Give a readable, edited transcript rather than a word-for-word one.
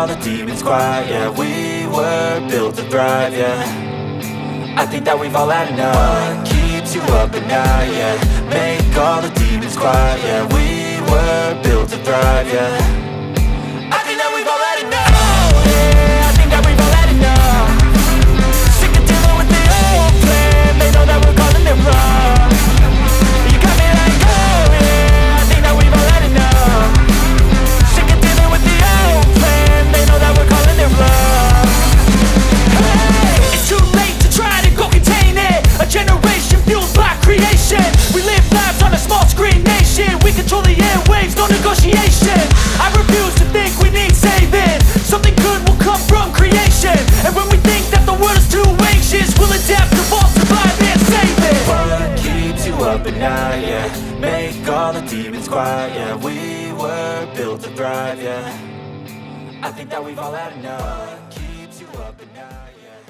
all the demons quiet. Yeah, we were built to thrive, yeah. I think that we've all had enough. What keeps you up at night, yeah? Make all the demons quiet. Yeah, we were built to thrive, yeah. I think that we've all had enough. Oh yeah, I think that we've all had enough. Sick of dealing with the old plan. They know that we're calling it wrong. You got me like, oh yeah, I think that we've all had enough. Sick of dealing with the old plan. They know that we're calling it wrong. Hey, it's too late to try to go contain it. A generation fueled by creation. We live lives on a small screen nation. We control the airwaves, no negotiation. I refuse to think we need saving. Something good will come from creation. And when we think that the world is too anxious, we'll adapt, evolve, survive and save it. What keeps you up at night, yeah? Make all the demons quiet, yeah. We were built to thrive, yeah. I think that we've all had enough.